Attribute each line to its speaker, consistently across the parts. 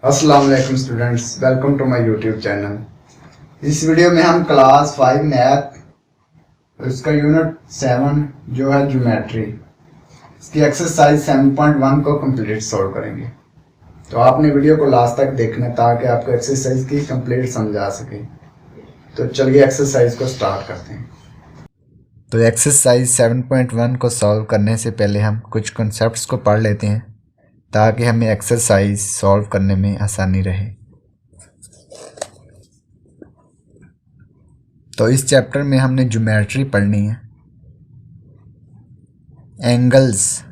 Speaker 1: अस्सलाम वालेकुम students, welcome to my YouTube channel. इस वीडियो में हम क्लास 5 मैथ उसका यूनिट 7 जो है ज्योमेट्री, इसकी एक्सरसाइज 7.1 को कंप्लीट सॉल्व करेंगे। तो आपने वीडियो को लास्ट तक देखना ताकि आपको एक्सरसाइज की कंप्लीट समझ आ सके। तो चलिए एक्सरसाइज को स्टार्ट करते हैं।
Speaker 2: तो एक्सरसाइज 7.1 को सॉल्व करने से पहले हम कुछ कॉन्सेप्ट्स को पढ़ लेते हैं ताकि हमें एक्सरसाइज सॉल्व करने में आसानी रहे। तो इस चैप्टर में हमने ज्योमेट्री पढ़नी है। Angles,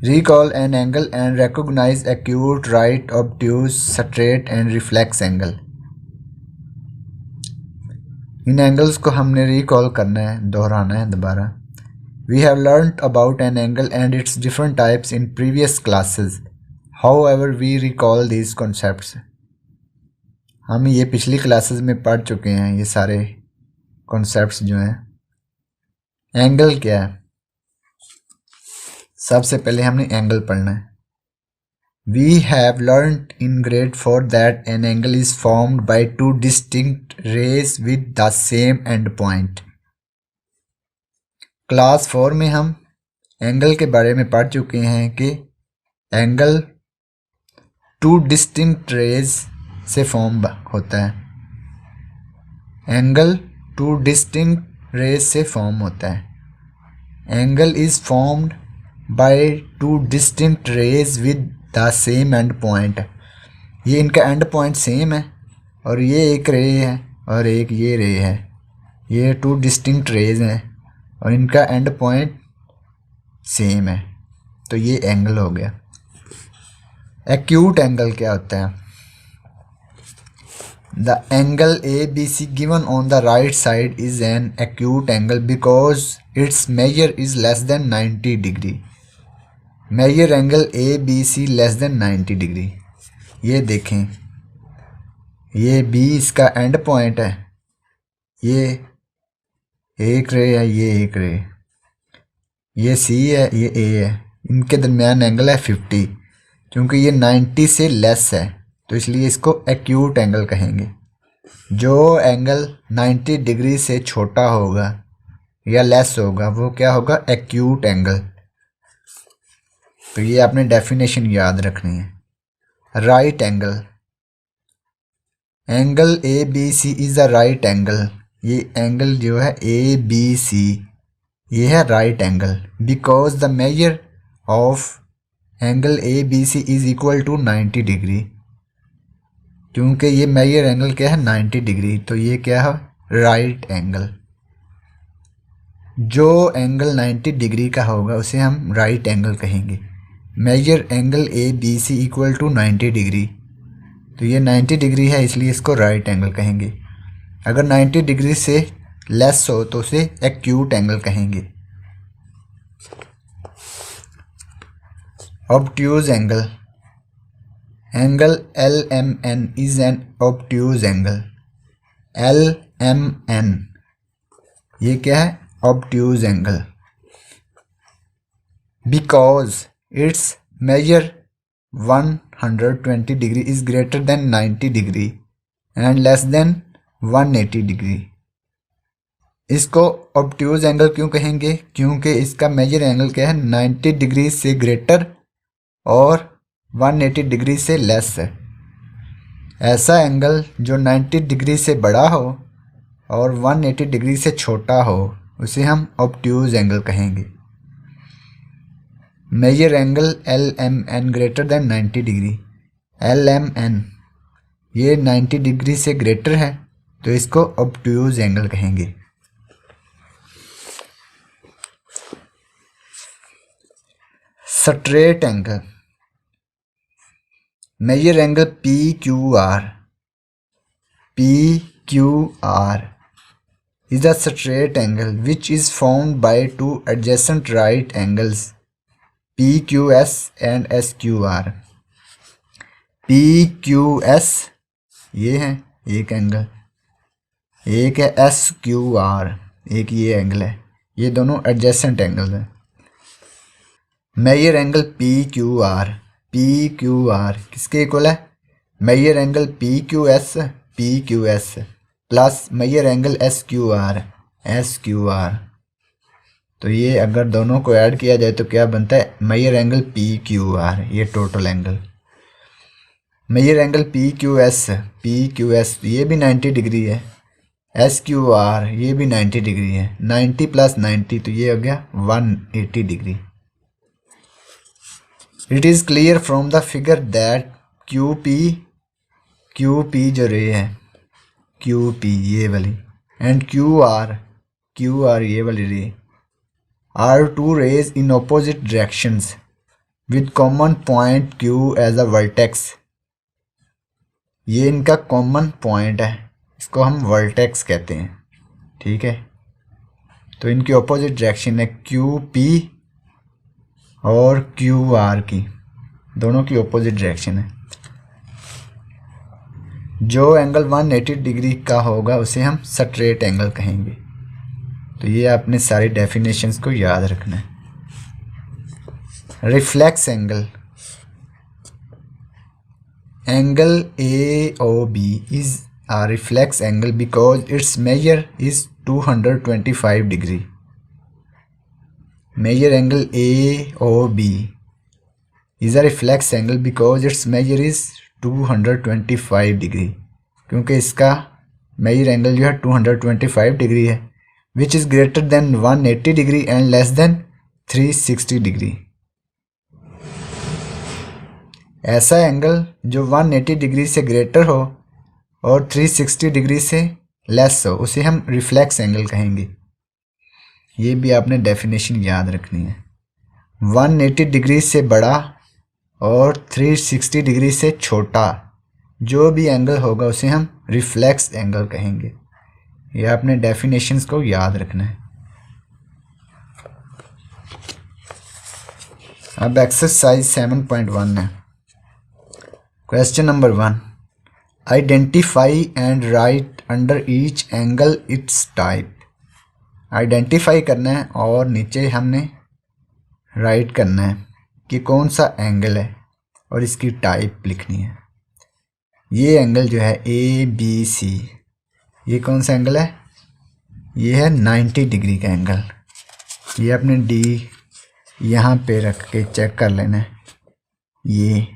Speaker 2: recall an angle and recognise acute, right, obtuse, straight and reflex angle. इन एंगल्स को हमने रिकॉल करना है, दोहराना है दोबारा। We have learnt about an angle and its different types in previous classes. However, we recall these concepts. हम ये पिछली क्लासेस में पढ़ चुके हैं ये सारे कॉन्सेप्ट्स जो हैं। एंगल क्या है? सबसे पहले हमने एंगल पढ़ना है। We have learnt in grade 4 that an angle is formed by two distinct rays with the same end point. Class 4 में हम एंगल के बारे में पढ़ चुके हैं कि एंगल टू डिस्टिंक्ट रेज से फॉर्म होता है। एंगल टू डिस्टिंक्ट रेज से फॉर्म होता है। Angle is formed by two distinct rays with the same end point. ये इनका एंड पॉइंट सेम है और ये एक रे है और एक ये रे है। ये टू डिस्टिंक्ट रेज हैं और इनका एंड पॉइंट सेम है, तो ये एंगल हो गया। एक्यूट एंगल क्या होता है? The angle A B C given on the right side is an acute angle because its measure is less than 90 degree. Measure angle A B C less than 90 degree. ये देखें, ये B इसका and point है, ये एक रे है, ये एक रे, ये सी है, ये ए है। इनके दरमियान एंगल है 50। क्योंकि ये 90 से लेस है तो इसलिए इसको एक्यूट एंगल कहेंगे। जो एंगल 90 डिग्री से छोटा होगा या लेस होगा वो क्या होगा? Acute angle. तो ये आपने डेफिनेशन याद रखनी है। Right angle, angle A B C is a right angle. ये एंगल जो है ए बी सी ये है right angle because the measure of angle A B C is equal to 90 degree. क्योंकि ये मेजर एंगल क्या है? 90 डिग्री, तो ये क्या है? Right angle. जो एंगल 90 डिग्री का होगा उसे हम राइट एंगल कहेंगे। Measure angle A B C equal to 90 degree, तो ये 90 डिग्री है इसलिए इसको राइट एंगल कहेंगे। अगर 90 डिग्री से लेस हो तो उसे एक्यूट एंगल कहेंगे। Obtuse angle, angle L M N is an obtuse angle. L M N ये क्या है? Obtuse angle. Because its measure 120 degree is greater than 90 degree and less than 180 degree. इसको obtuse angle क्यों कहेंगे? क्योंकि इसका major angle क्या है? 90 डिग्री से ग्रेटर और 180 डिग्री से लेस है। ऐसा एंगल जो 90 डिग्री से बड़ा हो और 180 डिग्री से छोटा हो उसे हम ऑब्ट्यूज एंगल कहेंगे। Measure angle L M N greater than 90 degree. L M N ये 90 डिग्री से ग्रेटर है तो इसको ऑब्ट्यूज एंगल कहेंगे। Straight angle, major angle P Q R. P Q R is a straight angle which is formed by two adjacent right angles PQS and SQR. PQS ये है एक angle, एक है SQR एक ये एंगल है। ये दोनों एडजेसेंट एंगल हैं। Measure angle P Q R किसके इक्वल है? Major angle P Q S plus measure angle S Q R. तो ये अगर दोनों को ऐड किया जाए तो क्या बनता है, major angle P Q R, ये total angle. Major angle P Q S ये भी 90 डिग्री है, एस क्यू आर ये भी 90 डिग्री है, 90 प्लस 90 तो ये हो गया 180 degree. It is clear from the figure that Q P जो रे है, क्यू पी ये वाली एंड क्यू आर ये वाली ray are two rays in opposite directions with common point Q as a vertex. ये इनका कॉमन पॉइंट है, इसको हम वर्टेक्स कहते हैं, ठीक है। तो इनकी ऑपोजिट डायरेक्शन है QP और QR की, दोनों की ऑपोजिट डायरेक्शन है। जो एंगल 180 डिग्री का होगा उसे हम स्ट्रेट एंगल कहेंगे। तो ये आपने सारी डेफिनेशंस को याद रखना है। Reflex angle AOB is a reflex angle because its measure is 225 degree. Measure angle AOB is a reflex angle because its measure is 225 degree, क्योंकि इसका मेजर एंगल जो है 225 डिग्री है, which is greater than 180 degree and less than 360 degree. ऐसा angle जो 180 degree से greater हो और 360 डिग्री से लेस हो उसे हम रिफ्लेक्स एंगल कहेंगे। ये भी आपने डेफिनेशन याद रखनी है। 180 डिग्री से बड़ा और 360 डिग्री से छोटा जो भी एंगल होगा उसे हम रिफ्लेक्स एंगल कहेंगे। ये आपने डेफिनेशंस को याद रखना है। अब एक्सरसाइज 7.1 है। Question number 1, identify and right under each angle it's type. Identify करना है और नीचे हमने राइट करना है कि कौन सा एंगल है और इसकी टाइप लिखनी है। ये एंगल जो है ABC, ये कौन सा एंगल है, ये है 90 डिग्री का एंगल। ये अपने D यहाँ पे रख के चेक कर लेना है। ये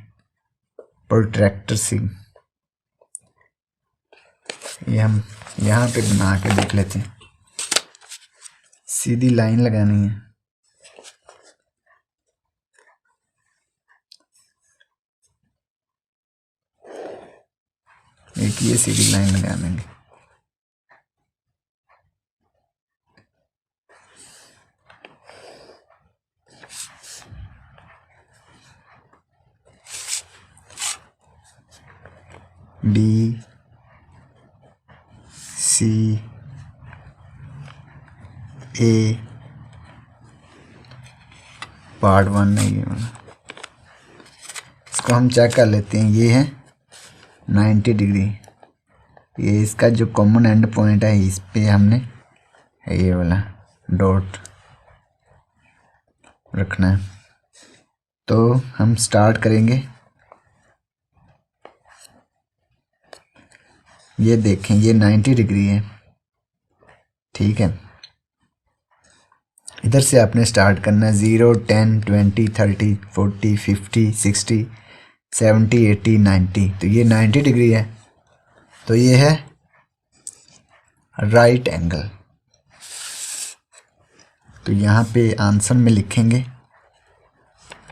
Speaker 2: प्रोट्रैक्टर से ये हम यहाँ पे बना के देख लेते हैं। सीधी लाइन लगानी है। एक ये सीधी लाइन लगा देंगे। D C A पार्ट 1 है ये वाला। इसको हम चेक कर लेते हैं। ये है 90 डिग्री। ये इसका जो कॉमन एंड पॉइंट है इस पे हमने ये वाला डॉट रखना है। तो हम स्टार्ट करेंगे। ये देखें ये 90 डिग्री है, ठीक है। इधर से आपने स्टार्ट करना है 0, 10, 20, 30, 40, 50, 60, 70, 80, 90। तो ये 90 डिग्री है, तो ये है राइट एंगल। तो यहाँ पे आंसर में लिखेंगे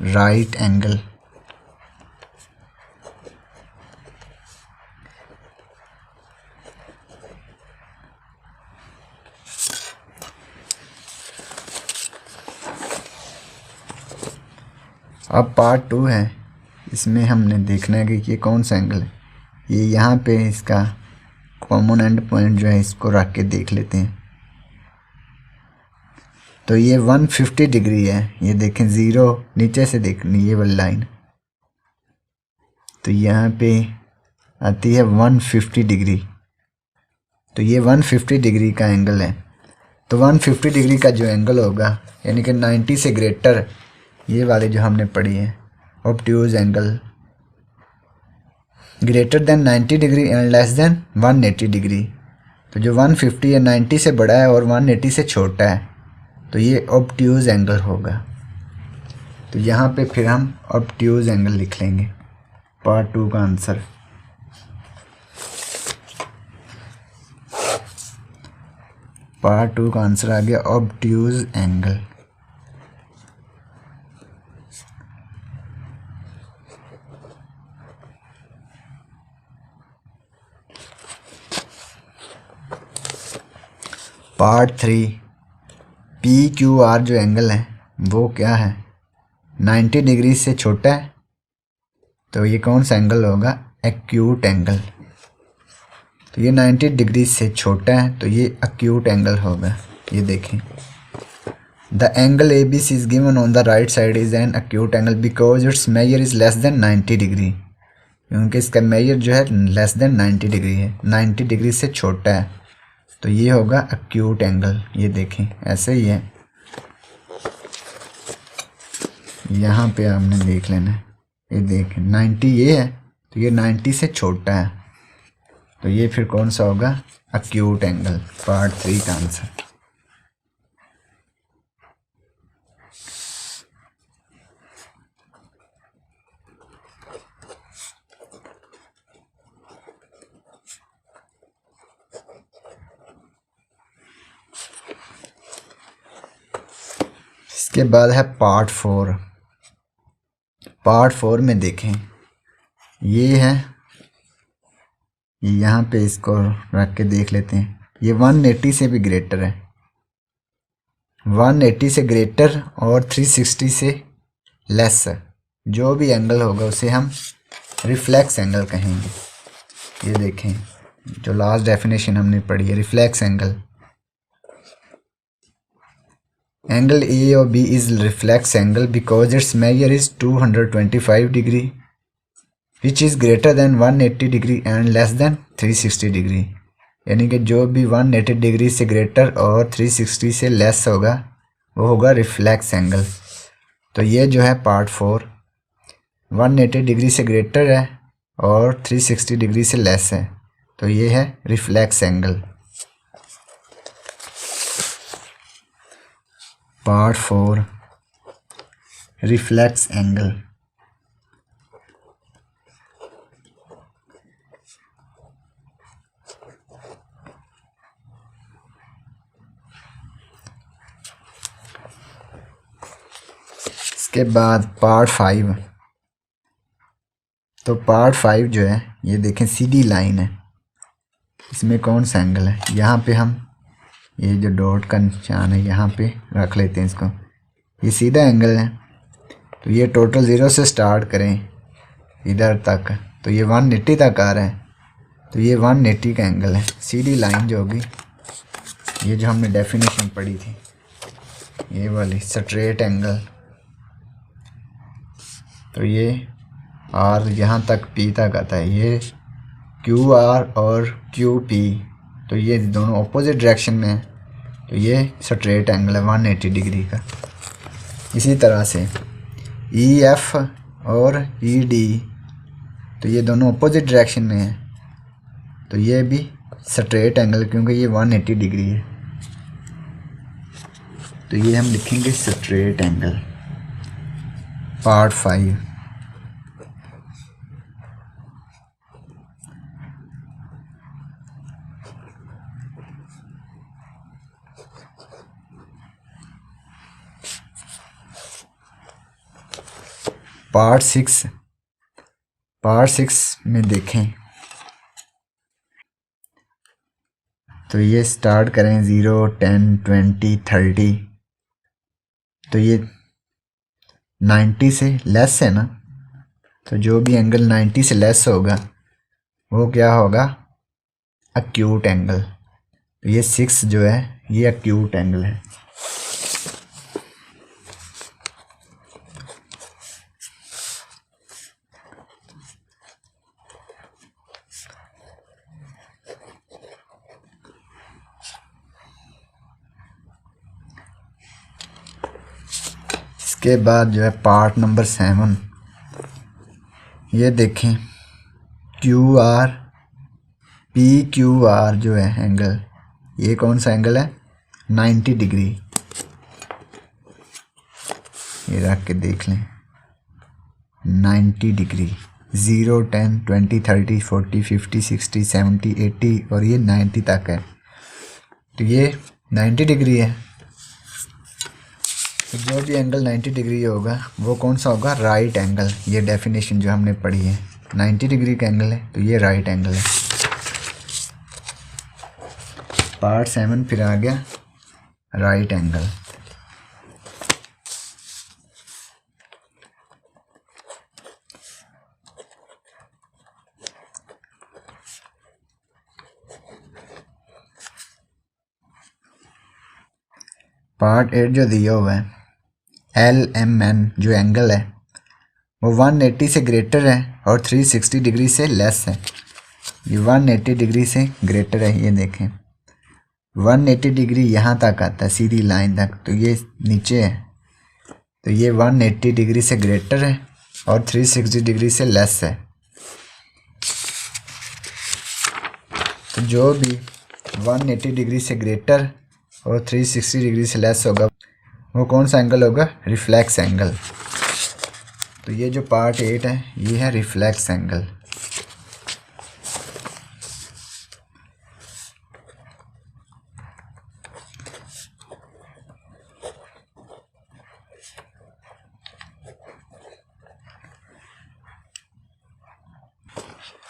Speaker 2: राइट एंगल। अब पार्ट 2 है, इसमें हमने देखना है कि ये कौन सा एंगल है। ये यहाँ पे इसका कॉमन एंड पॉइंट जो है इसको रख के देख लेते हैं। तो ये 150 डिग्री है। ये देखें 0 नीचे से देखनी ये वाली लाइन, तो यहाँ पे आती है 150 डिग्री। तो ये 150 डिग्री का एंगल है। तो 150 डिग्री का जो एंगल होगा यानी कि 90 से ग्रेटर, ये वाले जो हमने पढ़ी है obtuse angle, greater than 90 degree and less than 180 degree. तो जो 150 या 90 से बड़ा है और 180 से छोटा है तो ये ऑब्ट्यूज एंगल होगा। तो यहाँ पे फिर हम ऑब्ट्यूज एंगल लिख लेंगे। पार्ट 2 का आंसर। पार्ट 2 का आंसर आ गया obtuse angle. Part 3 P Q are जो एंगल है वो क्या है, 90 डिग्री से छोटा है तो ये कौन सा एंगल होगा, एक्यूट एंगल। तो ये 90 डिग्री से छोटा है तो ये एक्यूट एंगल होगा। ये देखें, the angle A B C is given on the right side is an acute angle because its measure is less than 90 degree. क्योंकि इसका मेजर जो है लेस देन 90 डिग्री है, 90 डिग्री से छोटा है तो ये होगा एक्यूट एंगल। ये देखें ऐसे ही है, यहाँ पे आपने देख लेना है। ये देखें 90 ये है तो ये 90 से छोटा है तो ये फिर कौन सा होगा, एक्यूट एंगल। पार्ट 3 का आंसर। इसके बाद है पार्ट 4। पार्ट 4 में देखें, ये है, यहाँ पे इसको रख के देख लेते हैं। ये 180 से भी ग्रेटर है, 180 से ग्रेटर और 360 से लेस। जो भी एंगल होगा उसे हम रिफ्लेक्स एंगल कहेंगे। ये देखें जो लास्ट डेफिनेशन हमने पढ़ी है, reflex angle. Angle A or B is reflex angle because its measure is 225 degree, which is greater than 180 degree and less than 360 degree। यानी कि जो भी 180 डिग्री से ग्रेटर और 360 से लेस होगा वो होगा रिफ्लेक्स एंगल। तो ये जो है पार्ट 4 180 डिग्री से ग्रेटर है और 360 डिग्री से लेस है तो ये है reflex angle. Part 4 reflex angle. इसके बाद पार्ट 5। तो पार्ट 5 जो है ये देखें सीधी लाइन है, इसमें कौन सा एंगल है, यहाँ पे हम ये जो डॉट का निशान है यहाँ पे रख लेते हैं इसको। ये सीधा एंगल है तो ये टोटल 0 से स्टार्ट करें इधर तक तो ये 180 तक आ रहा है तो ये 180 का एंगल है। सीधी लाइन जो होगी, ये जो हमने डेफिनेशन पढ़ी थी ये वाली, स्ट्रेट एंगल। तो ये आर यहाँ तक पी तक आता है, ये क्यू आर और क्यू पी तो ये दोनों ऑपोजिट डायरेक्शन में है तो ये स्ट्रेट एंगल है 180 डिग्री का। इसी तरह से ई एफ और ई डी तो ये दोनों ऑपोजिट डायरेक्शन में है तो ये भी स्ट्रेट एंगल, क्योंकि ये 180 डिग्री है तो ये हम लिखेंगे straight angle. Part 5 part 6। Part 6 में देखें तो ये स्टार्ट करें 0 10 20 30 तो ये 90 से लेस है ना, तो जो भी एंगल 90 से लेस होगा वो क्या होगा, एक्यूट एंगल। तो ये 6 जो है ये एक्यूट एंगल है। इसके बाद जो है पार्ट नंबर 7। ये देखें Q R, P Q are जो है एंगल, ये कौन सा एंगल है? 90 डिग्री। ये रख के देख लें, 90 डिग्री। 0, 10, 20, 30, 40, 50, 60, 70, 80 और ये 90 तक है। तो ये 90 डिग्री है। तो जो भी एंगल 90 डिग्री होगा वो कौन सा होगा? Right angle. ये डेफिनेशन जो हमने पढ़ी है, 90 डिग्री का एंगल है तो ये राइट एंगल है। पार्ट 7 फिर आ गया राइट एंगल। पार्ट 8 जो दिया हुआ है, LMN जो एंगल है वो 180 से ग्रेटर है और 360 डिग्री से लेस है। ये 180 डिग्री से ग्रेटर है, ये देखें 180 डिग्री यहाँ तक आता है सीधी लाइन तक, तो ये नीचे है। तो ये 180 डिग्री से ग्रेटर है और 360 डिग्री से लेस है। तो जो भी 180 डिग्री से ग्रेटर और 360 डिग्री से लेस होगा वो कौन सा एंगल होगा? Reflex angle. तो ये जो पार्ट 8 है ये है रिफ्लेक्स एंगल।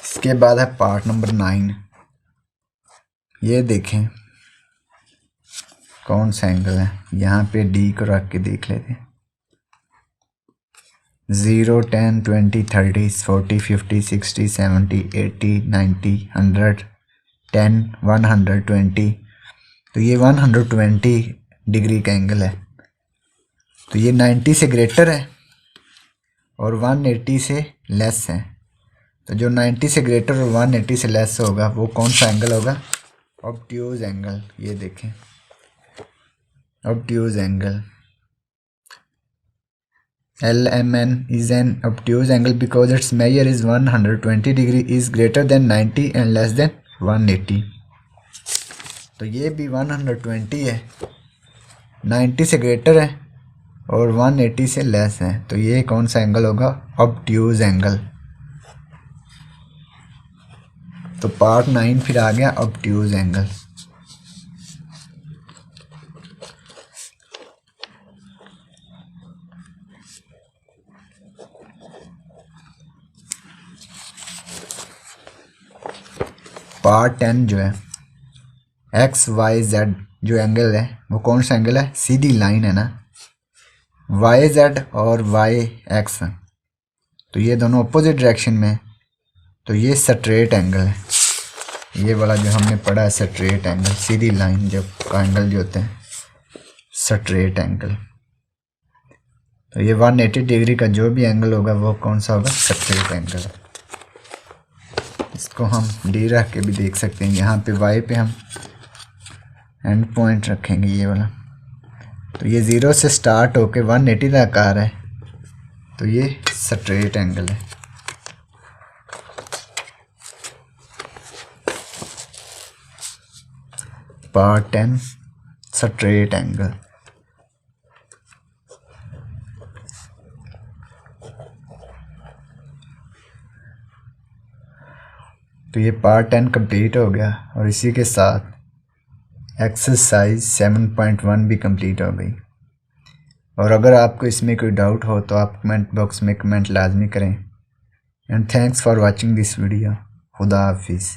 Speaker 2: इसके बाद है पार्ट नंबर 9। ये देखें कौन सा एंगल है, यहाँ पे डी को रख के देख लेते हैं। 0, 10, 20, 30, 40, 50, 60, 70, 80, 90, 100, 10, 120। तो ये 120 डिग्री का एंगल है। तो ये 90 से ग्रेटर है और 180 से लेस है। तो जो 90 से ग्रेटर और 180 से लेस होगा वो कौन सा एंगल होगा? Obtuse angle. ये देखें obtuse angle. LMN is an obtuse angle because its measure is 120 degree is greater than 90 and less than 180. तो ये भी 120 है, 90 से ग्रेटर है और 180 से लेस है। तो ये कौन सा एंगल होगा? obtuse angle. तो पार्ट 9 फिर आ गया obtuse एंगल। पार्ट 10 जो है XYZ जो एंगल है वो कौन सा एंगल है? सीधी लाइन है ना, YZ और YX, तो ये दोनों अपोजिट डायरेक्शन में, तो ये स्ट्रेट एंगल है। ये वाला जो हमने पढ़ा है स्ट्रेट एंगल, सीधी लाइन जब का एंगल जो होते हैं स्ट्रेट एंगल। तो ये 180 डिग्री का जो भी एंगल होगा वो कौन सा होगा? Straight angle. इसको हम डी रख के भी देख सकते हैं। यहाँ पे वाई पे हम एंड पॉइंट रखेंगे ये वाला। तो ये 0 से स्टार्ट होके 180 तक आ रहा है, तो ये स्ट्रेट एंगल है। Part 10 straight angle. तो ये पार्ट 10 कंप्लीट हो गया और इसी के साथ एक्सरसाइज 7.1 भी कंप्लीट हो गई। और अगर आपको इसमें कोई डाउट हो तो आप कमेंट बॉक्स में कमेंट लाजमी करें। And thanks for watching this video. खुदा हाफिज़।